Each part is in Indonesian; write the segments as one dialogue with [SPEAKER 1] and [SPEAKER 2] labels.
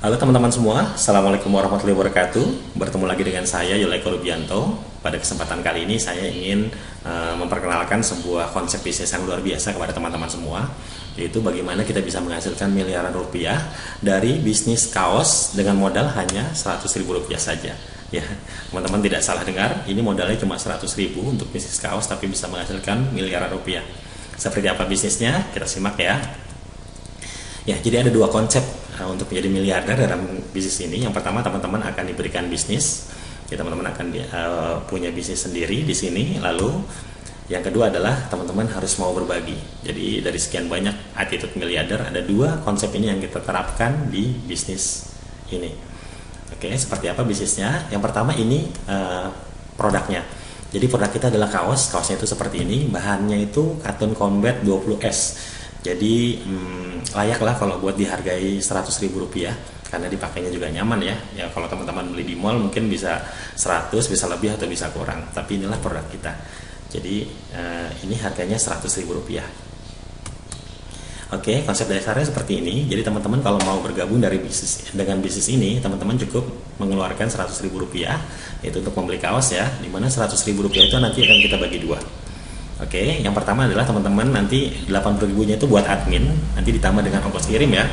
[SPEAKER 1] Halo teman-teman semua, Assalamualaikum warahmatullahi wabarakatuh. Bertemu lagi dengan saya Yuleko Rubianto. Pada kesempatan kali ini saya ingin memperkenalkan sebuah konsep bisnis yang luar biasa kepada teman-teman semua, yaitu bagaimana kita bisa menghasilkan miliaran rupiah dari bisnis kaos dengan modal hanya 100.000 rupiah saja. Ya, teman-teman tidak salah dengar, ini modalnya cuma 100.000 untuk bisnis kaos tapi bisa menghasilkan miliaran rupiah. Seperti apa bisnisnya? Kita simak ya. Ya, jadi ada dua konsep untuk menjadi miliarder dalam bisnis ini. Yang pertama, teman-teman akan diberikan bisnis. Ya, teman-teman akan punya bisnis sendiri di sini. Lalu yang kedua adalah teman-teman harus mau berbagi. Jadi dari sekian banyak attitude miliarder, ada dua konsep ini yang kita terapkan di bisnis ini. Oke, seperti apa bisnisnya? Yang pertama ini produknya. Jadi produk kita adalah kaos. Kaosnya itu seperti ini. Bahannya itu Cotton Combat 20S. Jadi layaklah kalau buat dihargai 100.000 rupiah karena dipakainya juga nyaman ya. Ya kalau teman-teman beli di mall mungkin bisa 100, bisa lebih atau bisa kurang. Tapi inilah produk kita. Jadi ini harganya 100.000 rupiah. Oke, konsep dasarnya seperti ini. Jadi teman-teman kalau mau bergabung dengan bisnis ini, teman-teman cukup mengeluarkan 100.000 rupiah, yaitu untuk membeli kaos ya. Dimana 100.000 rupiah itu nanti akan kita bagi dua. Oke, yang pertama adalah teman-teman nanti 80.000-nya itu buat admin, nanti ditambah dengan ongkos kirim ya.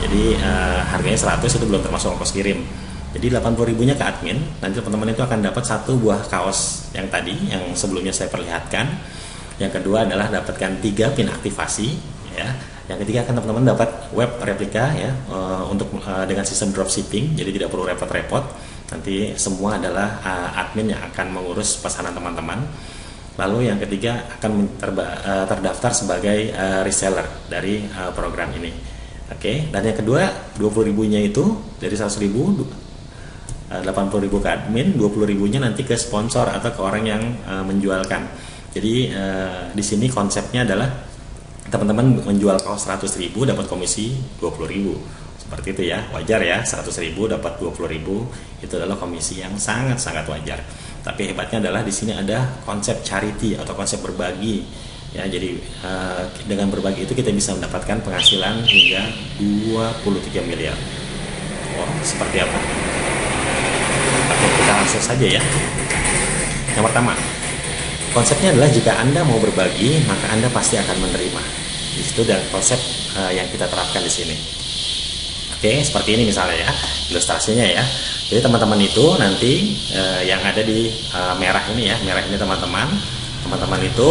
[SPEAKER 1] Jadi harganya 100 itu belum termasuk ongkos kirim. Jadi 80.000-nya ke admin, nanti teman-teman itu akan dapat satu buah kaos yang tadi, yang sebelumnya saya perlihatkan. Yang kedua adalah dapatkan 3 pin aktivasi ya. Yang ketiga akan teman-teman dapat web replika ya, untuk dengan sistem dropshipping, jadi tidak perlu repot-repot. Nanti semua adalah admin yang akan mengurus pesanan teman-teman. Lalu yang ketiga akan terdaftar sebagai reseller dari program ini. Oke, dan yang kedua 20.000-nya itu dari 100.000, 80.000 ke admin, 20.000-nya nanti ke sponsor atau ke orang yang menjualkan. Jadi di sini konsepnya adalah teman-teman menjual kaos 100.000 dapat komisi 20.000. Seperti itu ya, wajar ya, 100.000 dapat 20.000 itu adalah komisi yang sangat-sangat wajar. Tapi hebatnya adalah di sini ada konsep charity atau konsep berbagi ya. Jadi dengan berbagi itu kita bisa mendapatkan penghasilan hingga 23 miliar. Wow, seperti apa? Oke, kita langsung saja ya. Yang pertama, konsepnya adalah jika Anda mau berbagi, maka Anda pasti akan menerima. Di situ ada konsep yang kita terapkan di sini. Oke, seperti ini misalnya ya, ilustrasinya ya. Jadi teman-teman itu nanti yang ada di merah ini ya, merah ini teman-teman itu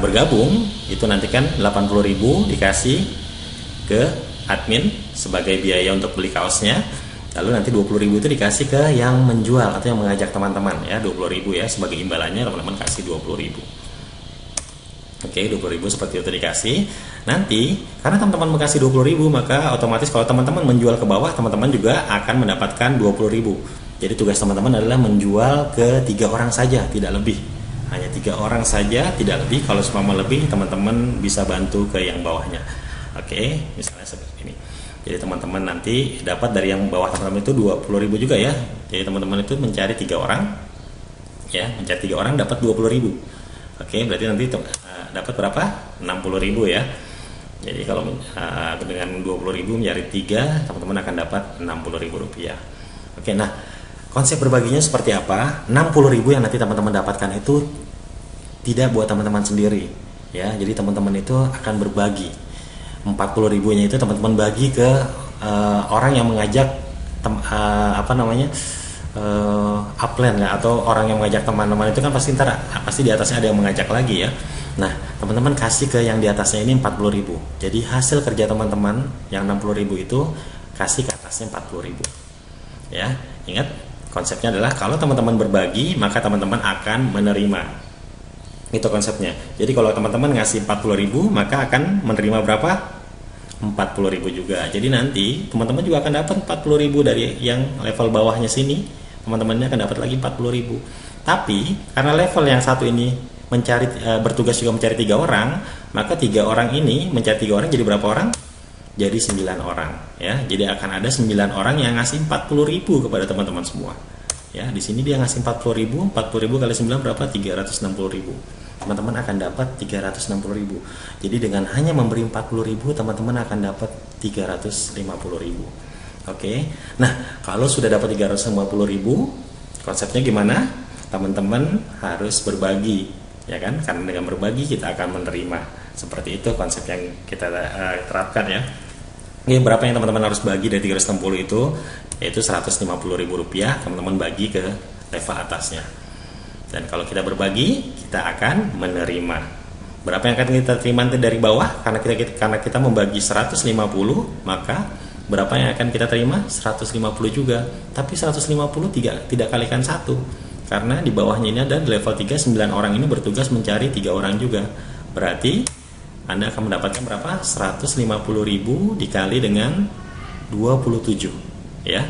[SPEAKER 1] bergabung, itu nanti kan 80.000 dikasih ke admin sebagai biaya untuk beli kaosnya. Lalu nanti 20.000 itu dikasih ke yang menjual atau yang mengajak teman-teman ya, 20.000 ya sebagai imbalannya, teman-teman kasih 20.000. Oke, 20.000 seperti itu dikasih. Nanti karena teman-teman mengasih 20.000, maka otomatis kalau teman-teman menjual ke bawah, teman-teman juga akan mendapatkan 20.000. Jadi tugas teman-teman adalah menjual ke 3 orang saja, tidak lebih. Hanya 3 orang saja, tidak lebih. Kalau semua lebih, teman-teman bisa bantu ke yang bawahnya. Oke, misalnya seperti ini. Jadi teman-teman nanti dapat dari yang bawah teman-teman itu 20.000 juga ya. Jadi teman-teman itu mencari 3 orang, ya, mencari 3 orang dapat 20.000. Oke, berarti nanti dapat berapa? 60.000 ya. Jadi kalau dengan 20.000 mencari 3, teman-teman akan dapat 60.000 rupiah. Oke, nah konsep berbaginya seperti apa? 60.000 yang nanti teman-teman dapatkan itu tidak buat teman-teman sendiri ya. Jadi teman-teman itu akan berbagi. 40.000-nya itu teman-teman bagi ke orang yang mengajak upline ya, atau orang yang mengajak teman-teman itu kan pasti di atasnya ada yang mengajak lagi ya. Nah, teman-teman kasih ke yang di atasnya ini 40.000. Jadi hasil kerja teman-teman yang 60.000 itu kasih ke atasnya 40.000. Ya, ingat konsepnya adalah kalau teman-teman berbagi, maka teman-teman akan menerima. Itu konsepnya. Jadi kalau teman-teman ngasih 40.000, maka akan menerima berapa? 40.000 juga. Jadi nanti teman-teman juga akan dapat 40.000 dari yang level bawahnya sini. Teman-temannya akan dapat lagi 40.000. Tapi karena level yang satu ini bertugas juga mencari 3 orang, maka 3 orang ini mencari 3 orang jadi berapa orang? Jadi 9 orang ya. Jadi akan ada 9 orang yang ngasih 40.000 kepada teman-teman semua. Ya, di sini dia ngasih 40.000 kali 9 berapa? 360.000. teman-teman akan dapat 360.000. Jadi dengan hanya memberi 40.000, teman-teman akan dapat 350.000. Oke. Nah, kalau sudah dapat 350.000, konsepnya gimana? Teman-teman harus berbagi, ya kan? Karena dengan berbagi kita akan menerima. Seperti itu konsep yang kita terapkan ya. Ini berapa yang teman-teman harus bagi dari 360 itu? Yaitu Rp150.000, teman-teman bagi ke level atasnya. Dan kalau kita berbagi, kita akan menerima. Berapa yang akan kita terima nanti dari bawah? Karena kita membagi 150, maka berapa yang akan kita terima? 150 juga. Tapi 150 tidak kalikan 1. Karena di bawahnya ini ada di level 3, 9 orang ini bertugas mencari 3 orang juga. Berarti Anda akan mendapatkan berapa? 150.000 dikali dengan 27, ya.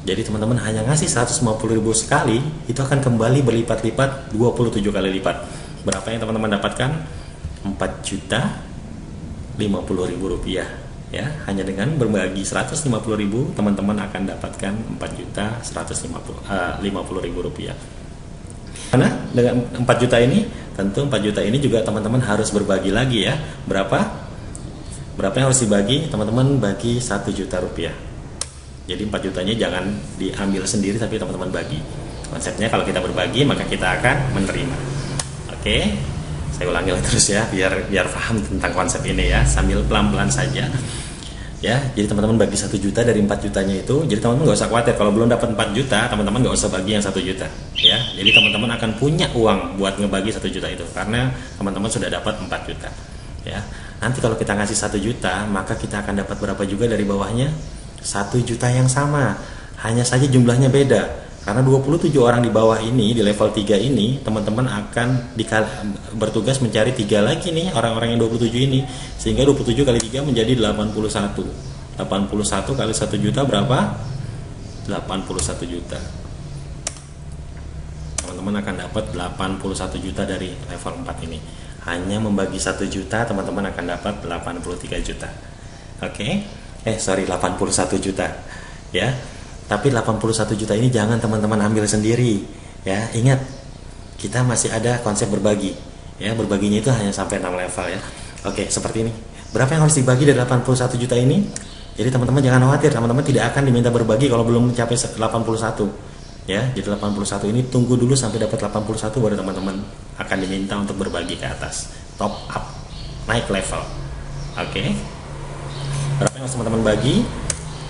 [SPEAKER 1] Jadi teman-teman hanya ngasih 150.000 sekali, itu akan kembali berlipat-lipat 27 kali lipat. Berapa yang teman-teman dapatkan? 4.050.000 ya. Hanya dengan berbagi 150.000, teman-teman akan dapatkan 4.150.000 rupiah. Karena dengan 4 juta ini, tentu 4 juta ini juga teman-teman harus berbagi lagi ya. Berapa yang harus dibagi? Teman-teman bagi 1 juta rupiah. Jadi 4 jutanya jangan diambil sendiri, tapi teman-teman bagi. Konsepnya kalau kita berbagi, maka kita akan menerima. Oke, saya ulangi terus ya, biar paham tentang konsep ini ya, sambil pelan-pelan saja. Ya, jadi teman-teman bagi 1 juta dari 4 jutanya itu. Jadi teman-teman nggak usah khawatir kalau belum dapat 4 juta, teman-teman nggak usah bagi yang 1 juta. Ya, jadi teman-teman akan punya uang buat ngebagi 1 juta itu karena teman-teman sudah dapat 4 juta. Ya, nanti kalau kita ngasih 1 juta, maka kita akan dapat berapa juga dari bawahnya? 1 juta yang sama, hanya saja jumlahnya beda. Karena 27 orang di bawah ini, di level 3 ini, teman-teman akan bertugas mencari 3 lagi nih, orang-orang yang 27 ini. Sehingga 27 kali 3 menjadi 81. 81 kali 1 juta berapa? 81 juta. Teman-teman akan dapat 81 juta dari level 4 ini. Hanya membagi 1 juta, teman-teman akan dapat 83 juta. Oke? 81 juta. Ya. Tapi 81 juta ini jangan teman-teman ambil sendiri. Ya, ingat, kita masih ada konsep berbagi. Ya, berbaginya itu hanya sampai 6 level ya. Oke, seperti ini. Berapa yang harus dibagi dari 81 juta ini? Jadi teman-teman jangan khawatir, teman-teman tidak akan diminta berbagi kalau belum mencapai 81. Ya, jadi 81 ini tunggu dulu sampai dapat 81 baru teman-teman akan diminta untuk berbagi ke atas. Top up, naik level. Oke. Berapa yang harus teman-teman bagi?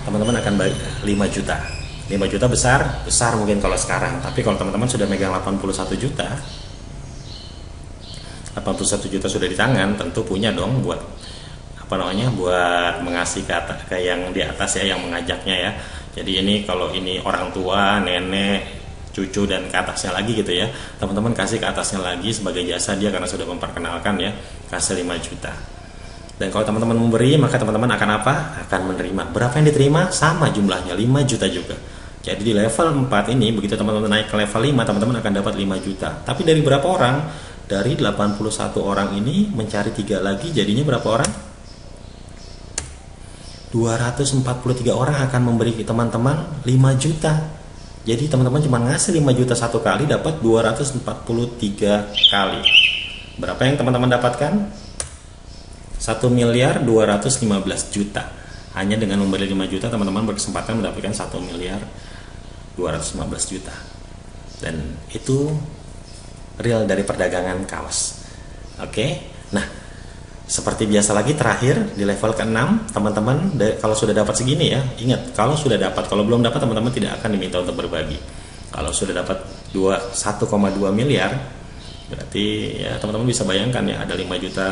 [SPEAKER 1] Teman-teman akan bagi 5 juta. 5 juta besar mungkin kalau sekarang. Tapi kalau teman-teman sudah megang 81 juta, 81 juta sudah di tangan, tentu punya dong buat buat mengasih ke yang di atas ya, yang mengajaknya ya. Jadi ini kalau ini orang tua, nenek, cucu dan ke atasnya lagi gitu ya. Teman-teman kasih ke atasnya lagi sebagai jasa dia karena sudah memperkenalkan ya, kasih 5 juta. Dan kalau teman-teman memberi, maka teman-teman akan apa? Akan menerima. Berapa yang diterima? Sama jumlahnya, 5 juta juga. Jadi di level 4 ini, begitu teman-teman naik ke level 5, teman-teman akan dapat 5 juta. Tapi dari berapa orang? Dari 81 orang ini mencari 3 lagi, jadinya berapa orang? 243 orang akan memberi teman-teman 5 juta. Jadi teman-teman cuma ngasih 5 juta satu kali, dapat 243 kali. Berapa yang teman-teman dapatkan? 1.215 juta. Hanya dengan memberi 5 juta, teman-teman berkesempatan mendapatkan 1.215 juta. Dan itu real dari perdagangan kaos. Oke. Nah, seperti biasa lagi terakhir di level ke-6, teman-teman kalau sudah dapat segini ya, ingat kalau sudah dapat, kalau belum dapat teman-teman tidak akan diminta untuk berbagi. Kalau sudah dapat 1,2 miliar, berarti ya teman-teman bisa bayangkan ya, ada 5 juta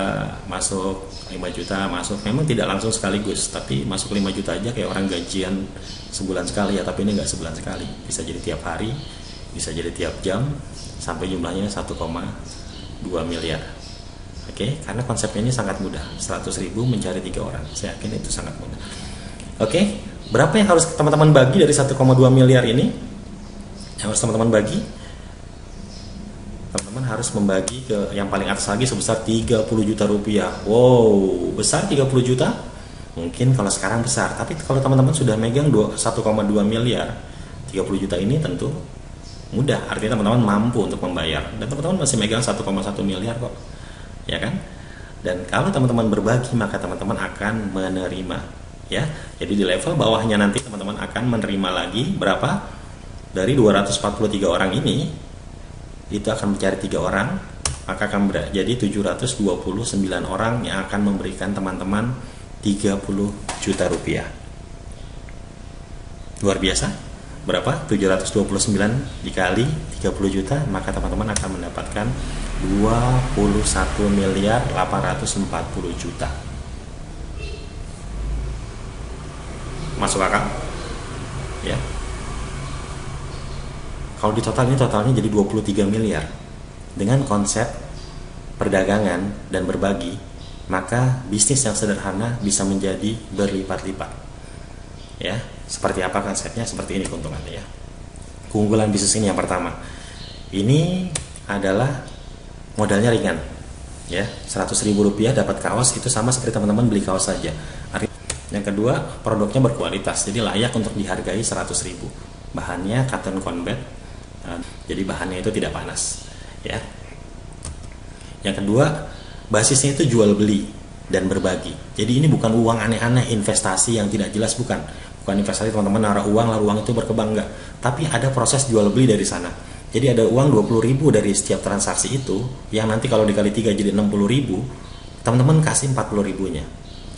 [SPEAKER 1] masuk, 5 juta masuk. Memang tidak langsung sekaligus, tapi masuk 5 juta aja kayak orang gajian sebulan sekali ya, tapi ini nggak sebulan sekali. Bisa jadi tiap hari, bisa jadi tiap jam, sampai jumlahnya 1,2 miliar. Oke, karena konsepnya ini sangat mudah. 100.000 mencari 3 orang. Saya yakin itu sangat mudah. Oke, berapa yang harus teman-teman bagi dari 1,2 miliar ini? Yang harus teman-teman bagi? Teman-teman harus membagi ke yang paling atas lagi sebesar 30 juta rupiah. Wow, besar 30 juta? Mungkin kalau sekarang besar. Tapi kalau teman-teman sudah megang 1,2 miliar, 30 juta ini tentu Mudah, artinya teman-teman mampu untuk membayar, dan teman-teman masih megang 1,1 miliar kok, ya kan? Dan kalau teman-teman berbagi, maka teman-teman akan menerima, ya. Jadi di level bawahnya nanti teman-teman akan menerima lagi berapa? Dari 243 orang ini, itu akan mencari 3 orang, maka akan jadi 729 orang yang akan memberikan teman-teman 30 juta rupiah. Luar biasa. Berapa? 729 dikali 30 juta, maka teman-teman akan mendapatkan 21 miliar 840 juta. Masuk akal? Ya. Kalau di total ini totalnya jadi 23 miliar. Dengan konsep perdagangan dan berbagi, maka bisnis yang sederhana bisa menjadi berlipat-lipat. Ya, seperti apa konsepnya? Seperti ini keuntungannya, ya. Keunggulan bisnis ini yang pertama, ini adalah modalnya ringan, ya. 100.000 rupiah dapat kaos, itu sama seperti teman-teman beli kaos saja. Yang kedua, produknya berkualitas, jadi layak untuk dihargai 100.000. Bahannya cotton combat, jadi bahannya itu tidak panas, ya. Yang kedua, basisnya itu jual beli dan berbagi. Jadi ini bukan uang aneh-aneh, investasi yang tidak jelas, bukan investasi teman-teman naruh uang lalu uang itu berkembang, enggak. Tapi ada proses jual beli dari sana. Jadi ada uang 20.000 dari setiap transaksi itu, yang nanti kalau dikali 3 jadi 60.000, teman-teman kasih 40.000-nya.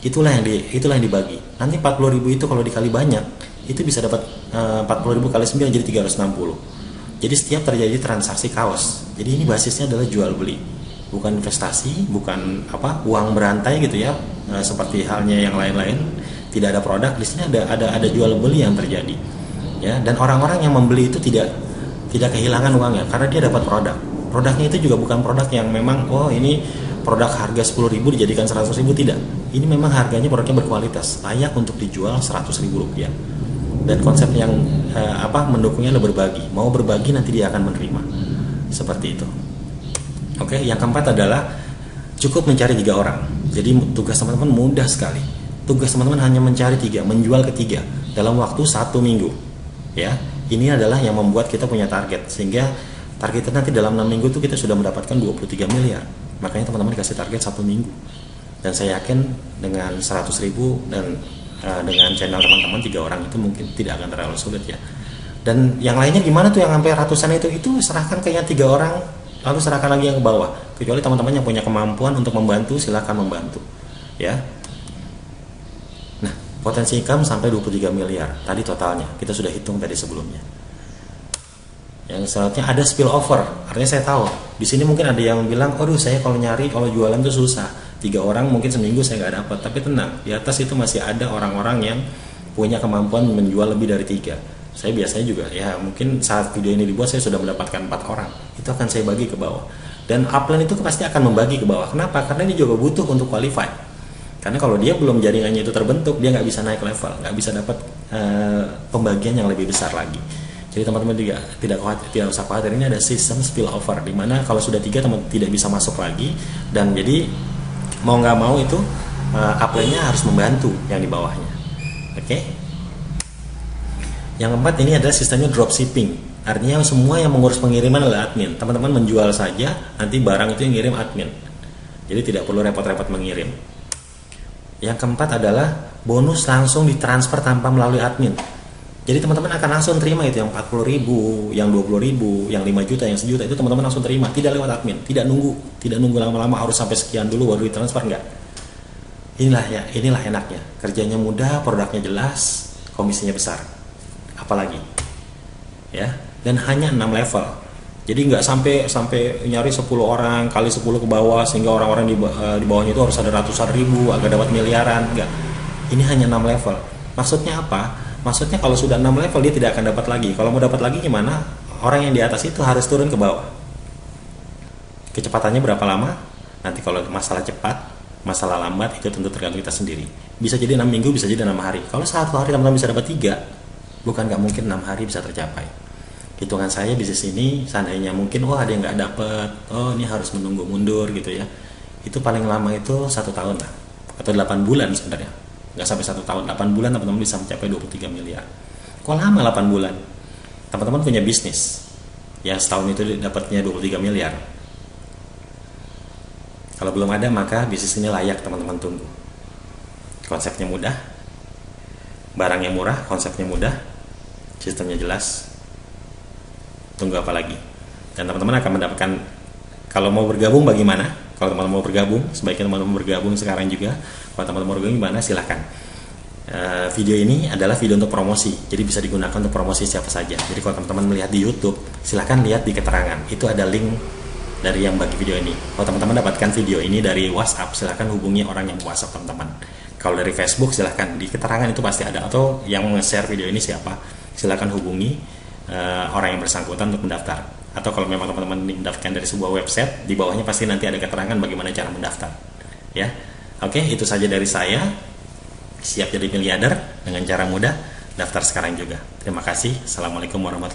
[SPEAKER 1] Itulah yang dibagi. Nanti 40.000 itu kalau dikali banyak, itu bisa dapat 40.000 kali 9 jadi 360. Jadi setiap terjadi transaksi kaos. Jadi ini basisnya adalah jual beli, bukan investasi, bukan uang berantai gitu ya, seperti halnya yang lain-lain. Tidak ada produk, di sini ada jual beli yang terjadi, ya. Dan orang-orang yang membeli itu tidak kehilangan uangnya karena dia dapat produk. Produknya itu juga bukan produk yang memang ini produk harga 10.000 dijadikan 100.000, tidak. Ini memang harganya produknya berkualitas, layak untuk dijual 100.000 rupiah. Dan konsep yang mendukungnya adalah berbagi. Mau berbagi nanti dia akan menerima. Seperti itu. Oke, yang keempat adalah cukup mencari 3 orang. Jadi tugas teman-teman mudah sekali. Tugas teman-teman hanya mencari 3, menjual ke 3 dalam waktu 1 minggu. Ya, ini adalah yang membuat kita punya target, sehingga targetnya nanti dalam 6 minggu itu kita sudah mendapatkan 23 miliar. Makanya teman-teman dikasih target 1 minggu. Dan saya yakin dengan 100.000 dan dengan channel teman-teman 3 orang itu mungkin tidak akan terlalu sulit, ya. Dan yang lainnya gimana tuh yang sampai ratusan itu serahkan ke yang 3 orang, lalu serahkan lagi yang ke bawah. Kecuali teman-teman yang punya kemampuan untuk membantu, silakan membantu, ya. Nah, potensi income sampai 23 miliar tadi totalnya, kita sudah hitung tadi sebelumnya. Yang selanjutnya ada spill over. Artinya saya tahu di sini mungkin ada yang bilang, aduh saya kalau jualan itu susah, 3 orang mungkin seminggu saya nggak dapat. Tapi tenang, di atas itu masih ada orang-orang yang punya kemampuan menjual lebih dari 3. Saya biasanya juga, ya mungkin saat video ini dibuat saya sudah mendapatkan 4 orang. Itu akan saya bagi ke bawah. Dan upline itu pasti akan membagi ke bawah. Kenapa? Karena ini juga butuh untuk qualify. Karena kalau dia belum jaringannya itu terbentuk, dia nggak bisa naik level, nggak bisa dapat pembagian yang lebih besar lagi. Jadi teman-teman juga tidak usah khawatir, ini ada sistem spillover, di mana kalau sudah 3 teman tidak bisa masuk lagi, dan jadi mau nggak mau itu upline-nya harus membantu yang di bawahnya. Oke? Yang keempat ini adalah sistemnya dropshipping. Artinya semua yang mengurus pengiriman adalah admin. Teman-teman menjual saja, nanti barang itu yang ngirim admin. Jadi tidak perlu repot-repot mengirim. Yang keempat adalah bonus langsung ditransfer tanpa melalui admin. Jadi teman-teman akan langsung terima itu, yang 40.000, yang 20.000, yang 5 juta, yang 1 juta, itu teman-teman langsung terima, tidak lewat admin, tidak nunggu lama-lama harus sampai sekian dulu baru ditransfer, enggak. Inilah enaknya. Kerjanya mudah, produknya jelas, komisinya besar. Apalagi. Ya, dan hanya 6 level. Jadi nggak sampai nyari 10 orang kali 10 ke bawah, sehingga orang-orang di bawahnya itu harus ada ratusan ribu agar dapat miliaran. Enggak. Ini hanya 6 level. Maksudnya apa? Maksudnya kalau sudah 6 level dia tidak akan dapat lagi. Kalau mau dapat lagi gimana? Orang yang di atas itu harus turun ke bawah. Kecepatannya berapa lama? Nanti kalau masalah cepat, masalah lambat itu tentu tergantung kita sendiri. Bisa jadi 6 minggu, bisa jadi 6 hari. Kalau 1 hari teman-teman bisa dapat 3, bukan nggak mungkin 6 hari bisa tercapai. Hitungan saya bisnis ini seandainya mungkin ada yang nggak dapet, ini harus menunggu mundur gitu ya, itu paling lama itu 1 tahun lah, atau 8 bulan sebenarnya, nggak sampai 1 tahun, 8 bulan teman-teman bisa mencapai 23 miliar. Kok lama 8 bulan? Teman-teman punya bisnis, yang setahun itu dapatnya 23 miliar. Kalau belum ada, maka bisnis ini layak teman-teman tunggu. Konsepnya mudah, barangnya murah, konsepnya mudah, sistemnya jelas. Tunggu apa lagi? Dan teman-teman akan mendapatkan, kalau mau bergabung bagaimana? Kalau teman-teman mau bergabung, sebaiknya teman-teman bergabung sekarang juga. Kalau teman-teman mau bergabung gimana, silahkan. Video ini adalah video untuk promosi, jadi bisa digunakan untuk promosi siapa saja. Jadi kalau teman-teman melihat di YouTube, silahkan lihat di keterangan, itu ada link dari yang bagi video ini. Kalau teman-teman dapatkan video ini dari WhatsApp, silahkan hubungi orang yang WhatsApp teman-teman. Kalau dari Facebook, silahkan di keterangan itu pasti ada, atau yang nge-share video ini siapa, silahkan hubungi orang yang bersangkutan untuk mendaftar. Atau kalau memang teman-teman mendaftarkan dari sebuah website, di bawahnya pasti nanti ada keterangan bagaimana cara mendaftar. Ya, oke, itu saja dari saya. Siap jadi miliarder dengan cara mudah, daftar sekarang juga. Terima kasih. Assalamualaikum warahmatullahi wabarakatuh.